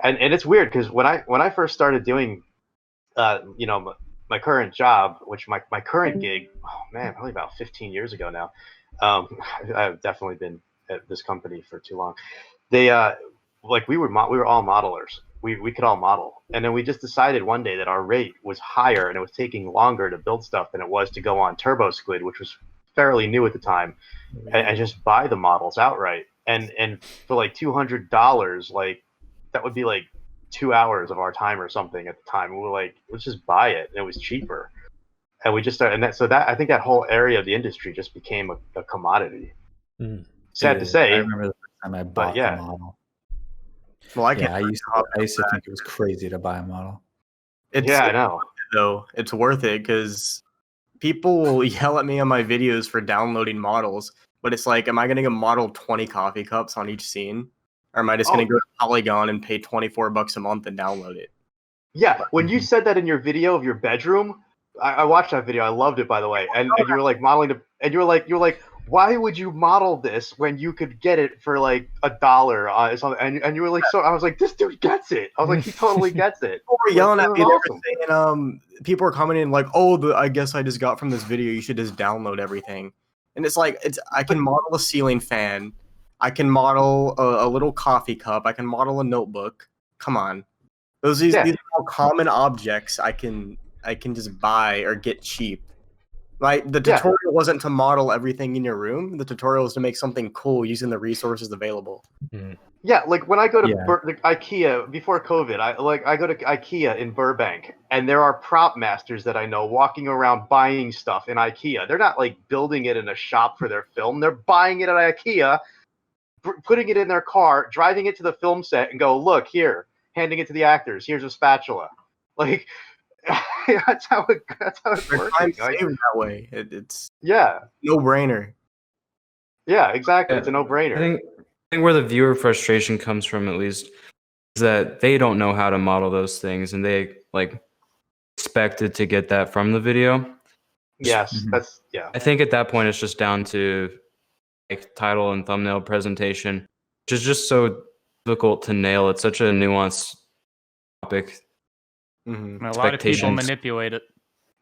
And it's weird because when I first started doing my current job, which my current gig, oh man, probably about 15 years ago now. I've definitely been at this company for too long. They like we were all modelers. We could all model, and then we just decided one day that our rate was higher and it was taking longer to build stuff than it was to go on TurboSquid, which was fairly new at the time, and just buy the models outright. And for like $200, like that would be like 2 hours of our time or something at the time. We were like, let's just buy it, and it was cheaper. And we just started, and that I think that whole area of the industry just became a commodity. Sad to say. I remember the first time I bought a model. Well, I can't. I used to think it was crazy to buy a model. I know. Though it's worth it because people will yell at me on my videos for downloading models, but it's like, am I going to model 20 coffee cups on each scene, or am I just going to go to Polygon and pay $24 a month and download it? Yeah, when you said that in your video of your bedroom, I watched that video. I loved it, by the way. And you were like modeling, and you were like, why would you model this when you could get it for like $1 something? And you were like, so I was like, this dude gets it. I was like, he totally gets it. People were yelling at me. Awesome. They were saying, people were commenting like, oh, I guess I just got from this video, you should just download everything. And it's like, I can model a ceiling fan, I can model a little coffee cup, I can model a notebook. Come on, these are all common objects I can just buy or get cheap. Like the tutorial wasn't to model everything in your room. The tutorial is to make something cool using the resources available. Yeah, like when I go to IKEA before COVID, I go to IKEA in Burbank, and there are prop masters that I know walking around buying stuff in IKEA. They're not like building it in a shop for their film. They're buying it at IKEA, putting it in their car, driving it to the film set, and go, look here, handing it to the actors. Here's a spatula. Like. That's how it works. I'm saving that way. It's no brainer. Yeah, exactly. It's a no brainer. I think where the viewer frustration comes from, at least, is that they don't know how to model those things, and they like expected to get that from the video. Yes, I think at that point it's just down to like title and thumbnail presentation, which is just so difficult to nail. It's such a nuanced topic. A lot of people manipulate it.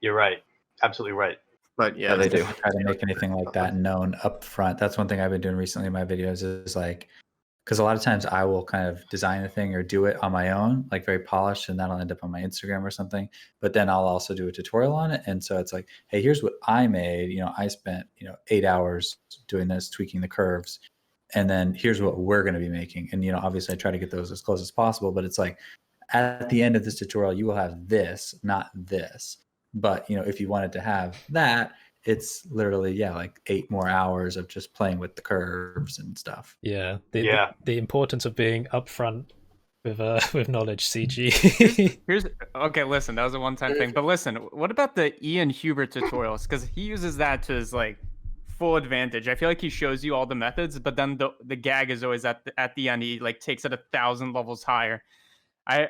You're right. Absolutely right. But yeah, they do try to make anything like that known up front. That's one thing I've been doing recently in my videos is like, because a lot of times I will kind of design a thing or do it on my own, like very polished, and that'll end up on my Instagram or something. But then I'll also do a tutorial on it. And so it's like, hey, here's what I made. You know, I spent 8 hours doing this, tweaking the curves. And then here's what we're going to be making. And, obviously I try to get those as close as possible, but it's like, at the end of this tutorial, you will have this, not this. But, if you wanted to have that, it's literally, like 8 more hours of just playing with the curves and stuff. Yeah. The importance of being upfront with knowledge, CG. Okay, listen, that was a one-time thing. But listen, what about the Ian Hubert tutorials? Because he uses that to his like full advantage. I feel like he shows you all the methods, but then the gag is always at the end. He like takes it 1,000 levels higher.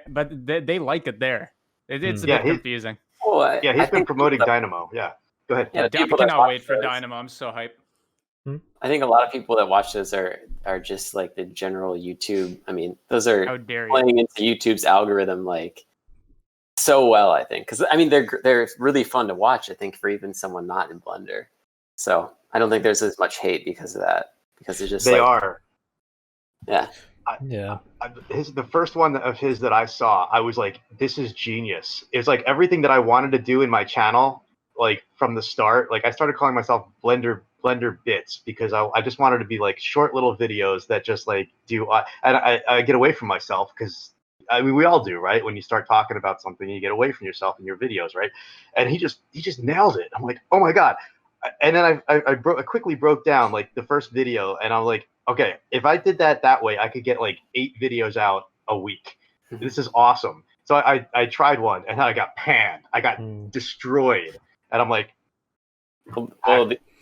But they like it there. It's a bit confusing. Well, he's been promoting Dynamo. Yeah, go ahead. Yeah, I cannot wait for Dynamo. I'm so hyped. I think a lot of people that watch this are just like the general YouTube. I mean, those are playing into YouTube's algorithm like so well. I think because they're really fun to watch. I think for even someone not in Blender. So I don't think there's as much hate because of that. Because it's just they are. Yeah. The first one of his that I saw, I was like, this is genius. It's like everything that I wanted to do in my channel, like from the start. Like I started calling myself Blender Bits because I just wanted to be like short little videos that just like do. And I get away from myself because we all do, right? When you start talking about something, you get away from yourself in your videos, right? And he just nailed it. I'm like, oh my god. And then I quickly broke down like the first video, and I'm like, okay, if I did that way, I could get like 8 videos out a week. This is awesome. So I tried one, and then I got panned. I got destroyed, and I'm like,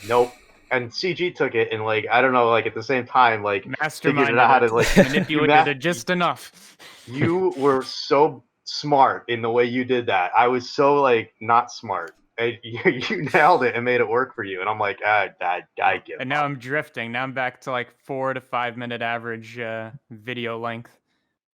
nope. And CG took it, and like I don't know, like at the same time, like mastermind figured out how to like manipulate it just enough. You were so smart in the way you did that. I was so like not smart. And you nailed it and made it work for you, and I'm like, I give. And now I'm drifting. Now I'm back to like 4 to 5 minute average video length.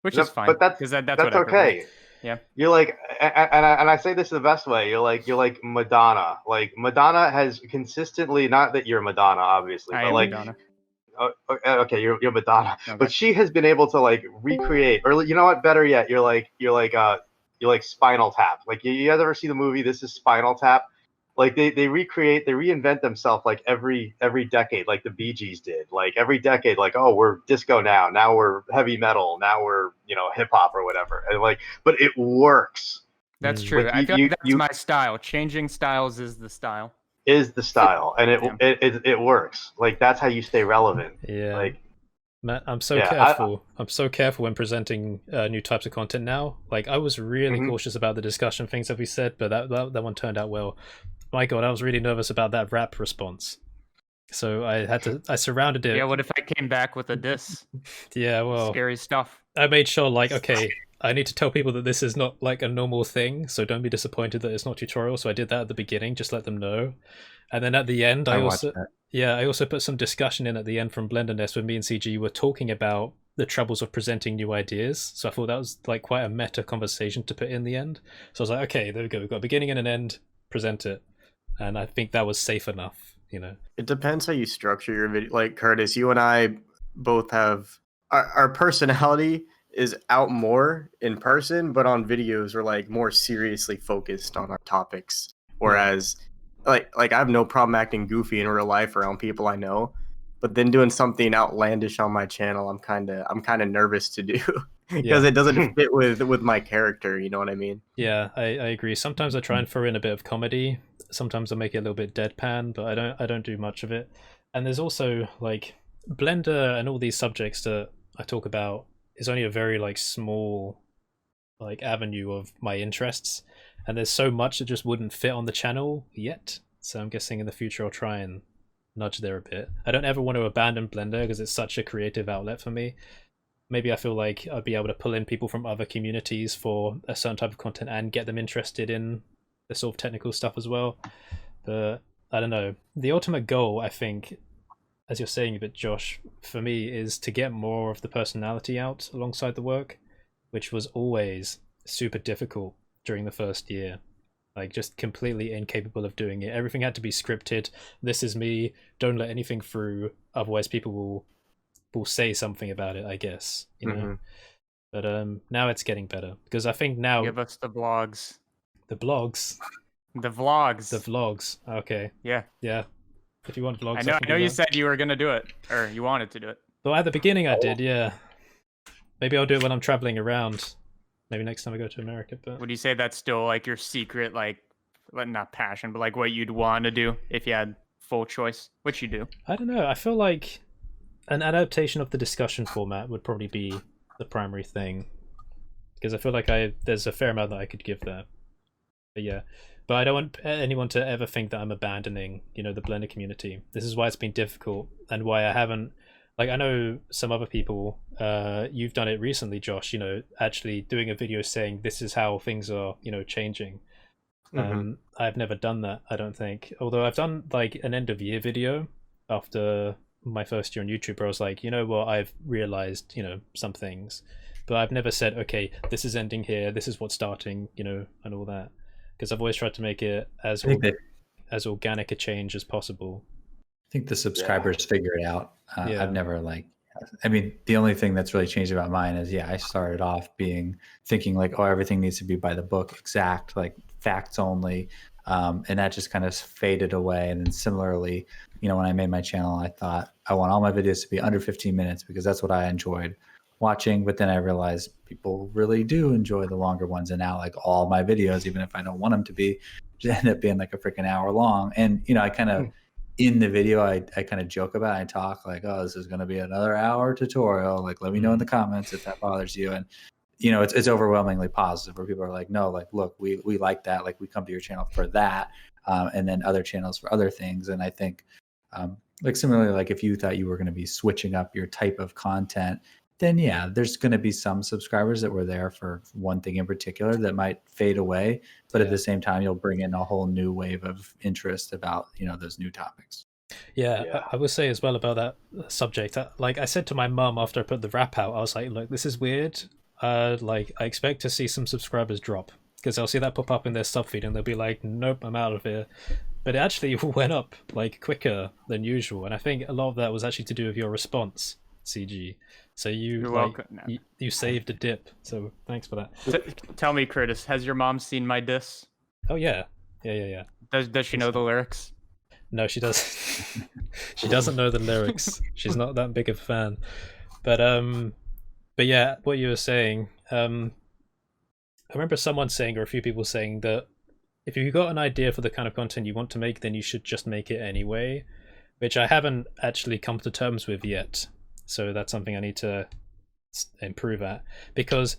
Which is fine. But that's what okay. Yeah. You're like, and I say this the best way. You're like Madonna. Like Madonna has consistently, not that you're Madonna, obviously, I but am like, Madonna. okay, you're Madonna, Okay. but she has been able to like recreate, or you know what? Better yet, you're like Spinal Tap. Like you guys ever see the movie This Is Spinal Tap? Like they reinvent themselves like every decade, like the Bee Gees did. Like every decade, like, oh, we're disco now we're heavy metal, now we're hip hop or whatever, and like, but it works. That's true. Like, I feel like that's my style. Changing styles is the style. And it works. Like that's how you stay relevant. Yeah. Like, Matt, I'm so careful. I'm so careful when presenting new types of content now. Like I was really cautious about the discussion things that we said, but that one turned out well. My God, I was really nervous about that rap response. So I surrounded it. Yeah, what if I came back with a diss? Yeah, well, scary stuff. I made sure, like, okay, I need to tell people that this is not like a normal thing, so don't be disappointed that it's not tutorial. So I did that at the beginning, just let them know. And then at the end, I also put some discussion in at the end from Blender Nest when me and CG were talking about the troubles of presenting new ideas. So I thought that was like quite a meta conversation to put in the end. So I was like, okay, there we go. We've got a beginning and an end, present it. And I think that was safe enough, It depends how you structure your video. Like Curtis, you and I both have our personality is out more in person, but on videos we're like more seriously focused on our topics. Whereas like I have no problem acting goofy in real life around people I know, but then doing something outlandish on my channel, I'm kind of nervous to do because it doesn't fit with my character. You know what I mean? Yeah, I agree. Sometimes I try and throw in a bit of comedy. Sometimes I make it a little bit deadpan, but I don't do much of it. And there's also like Blender and all these subjects that I talk about is only a very like small like avenue of my interests, and there's so much that just wouldn't fit on the channel yet. So I'm guessing in the future I'll try and nudge there a bit. I don't ever want to abandon Blender because it's such a creative outlet for me. Maybe I feel like I'd be able to pull in people from other communities for a certain type of content and get them interested in the sort of technical stuff as well. But I don't know. The ultimate goal, I think, as you're saying a bit, Josh, for me is to get more of the personality out alongside the work, which was always super difficult during the first year. Like just completely incapable of doing it. Everything had to be scripted. This is me. Don't let anything through. Otherwise people will say something about it, I guess. You know? But now it's getting better. Because I think now give us the blogs. The blogs? The vlogs. The vlogs. Okay. Yeah. Yeah. If you want vlogs, I know you said you were gonna do it. Or you wanted to do it. Well, at the beginning I did, yeah. Maybe I'll do it when I'm traveling around. Maybe next time I go to America. But would you say that's still like your secret, like not passion, but like what you'd want to do if you had full choice? Which you do? I don't know. I feel like an adaptation of the discussion format would probably be the primary thing, because I feel like there's a fair amount that I could give there. But yeah, but I don't want anyone to ever think that I'm abandoning, the Blender community. This is why it's been difficult and why I haven't. Like, I know some other people, you've done it recently, Josh, actually doing a video saying this is how things are, changing. I've never done that, I don't think. Although I've done like an end of year video after my first year on YouTube where I was like, I've realized, some things. But I've never said, okay, this is ending here, this is what's starting, and all that. Because I've always tried to make it as organic a change as possible. I think the subscribers figure it out. I've never the only thing that's really changed about mine is, I started off thinking like, oh, everything needs to be by the book, exact, like facts only. And that just kind of faded away. And then similarly, when I made my channel, I thought I want all my videos to be under 15 minutes because that's what I enjoyed watching. But then I realized people really do enjoy the longer ones. And now like all my videos, even if I don't want them to be, just end up being like a freaking hour long. And, I kind of, in the video, I kind of joke about it. I talk like, oh, this is going to be another hour tutorial. Like, let me know in the comments if that bothers you. And, it's overwhelmingly positive where people are like, no, like, look, we like that. Like, we come to your channel for that. And then other channels for other things. And I think, like, similarly, like if you thought you were going to be switching up your type of content, then there's going to be some subscribers that were there for one thing in particular that might fade away. But at the same time, you'll bring in a whole new wave of interest about, those new topics. Yeah, I would say as well about that subject. Like I said to my mum after I put the wrap out, I was like, look, this is weird. like I expect to see some subscribers drop, because I'll see that pop up in their sub feed and they'll be like, nope, I'm out of here. But it actually went up like quicker than usual, and I think a lot of that was actually to do with your response, CG. So you you saved a dip. So thanks for that. Tell me, Curtis, has your mom seen my diss? Oh yeah. Does she know the lyrics? No, she doesn't. She doesn't know the lyrics. She's not that big of a fan. But yeah, what you were saying. I remember someone saying, or a few people saying, that if you've got an idea for the kind of content you want to make, then you should just make it anyway, which I haven't actually come to terms with yet. So that's something I need to improve at, because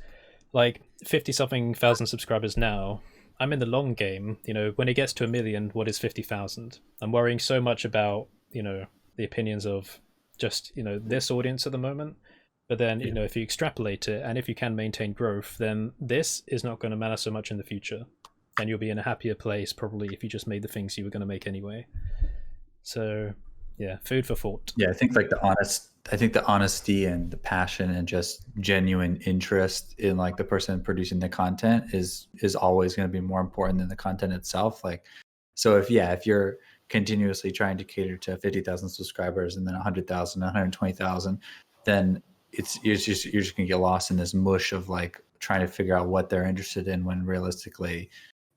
like 50-something thousand subscribers now, I'm in the long game. You know, when it gets to 1 million, what is 50,000? I'm worrying so much about, you know, the opinions of just, you know, this audience at the moment. But then, you know, if you extrapolate it, and if you can maintain growth, then this is not going to matter so much in the future. And you'll be in a happier place probably if you just made the things you were going to make anyway. So yeah, food for thought. Yeah, I think like the honesty and the passion and just genuine interest in like the person producing the content is always going to be more important than the content itself. Like, so if you're continuously trying to cater to 50,000 subscribers and then 100,000, 120,000, then you're just going to get lost in this mush of like trying to figure out what they're interested in, when realistically,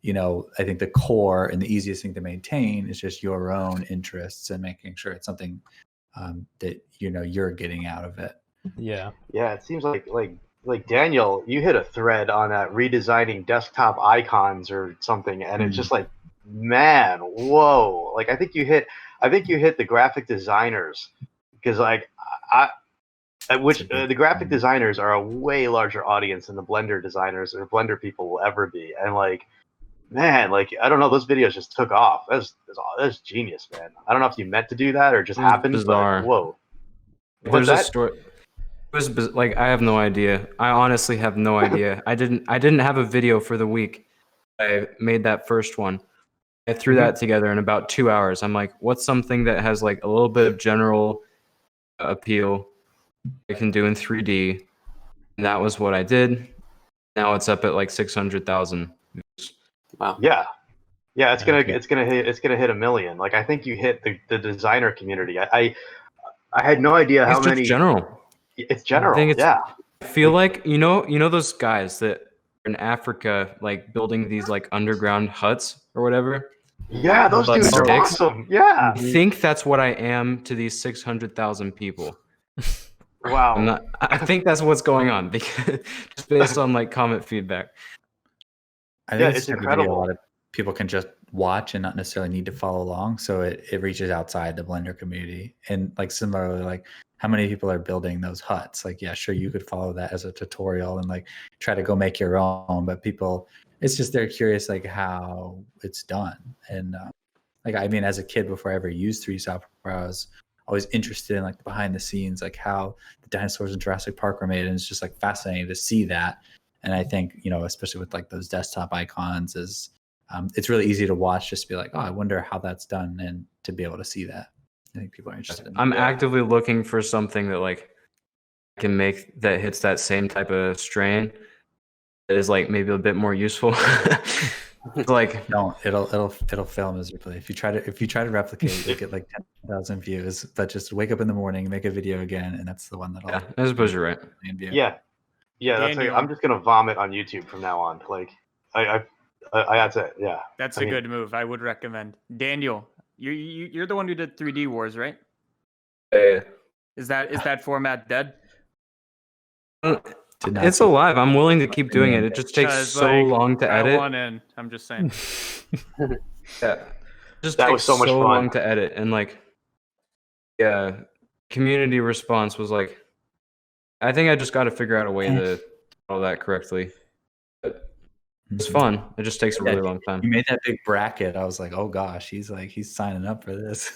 you know, I think the core and the easiest thing to maintain is just your own interests and making sure it's something that, you know, you're getting out of it. Yeah. Yeah, it seems like Daniel, you hit a thread on that redesigning desktop icons or something, and it's just like, man, whoa! Like I think you hit the graphic designers, because like the graphic designers are a way larger audience than the Blender designers or Blender people will ever be, and like, man, like I don't know, those videos just took off. That's genius, man. I don't know if you meant to do that or just happened. Bizarre. But whoa. There's a story. It was like, I have no idea. I honestly have no idea. I didn't have a video for the week. I made that first one. I threw that together in about 2 hours. I'm like, what's something that has like a little bit of general appeal I can do in 3D? And that was what I did. Now it's up at like 600,000 views. Wow. Yeah, it's gonna hit 1 million. Like I think you hit the designer community. I had no idea how many. It's general. It's general. I feel like you know those guys that are in Africa, like building these like underground huts or whatever. Yeah, those dudes are awesome. Yeah, I think that's what I am to these 600,000 people. Wow. I think that's what's going on, because just based on like comment feedback. I think it's incredible. A lot of people can just watch and not necessarily need to follow along, so it reaches outside the Blender community. And like similarly, like how many people are building those huts? Like, yeah, sure, you could follow that as a tutorial and like try to go make your own, but people, it's just they're curious like how it's done. And like, I mean, as a kid, before I ever used 3D software, I was always interested in like the behind the scenes, like how the dinosaurs in Jurassic Park were made, and it's just like fascinating to see that. And I think, you know, especially with like those desktop icons, is it's really easy to watch, just be like, oh, I wonder how that's done, and to be able to see that, I think people are interested in that. I'm actively looking for something that like I can make that hits that same type of strain, that is like maybe a bit more useful. Like, no, it'll fail miserably if you try to replicate. You get like 10,000 views, but just wake up in the morning, make a video again, and that's the one that'll. Yeah, I suppose you're right. Yeah, that's like, I'm just gonna vomit on YouTube from now on. Like, that's it. Yeah, that's a good move. I would recommend. Daniel, you're the one who did 3D Wars, right? Yeah. Is that format dead? It's alive. I'm willing to keep doing it. It just takes so long to edit. I'm just saying. Yeah, just that was so much fun. Long to edit, and like, yeah, community response was like, I think I just got to figure out a way to follow that correctly. But it's fun. It just takes a really long time. You made that big bracket. I was like, oh gosh, he's signing up for this.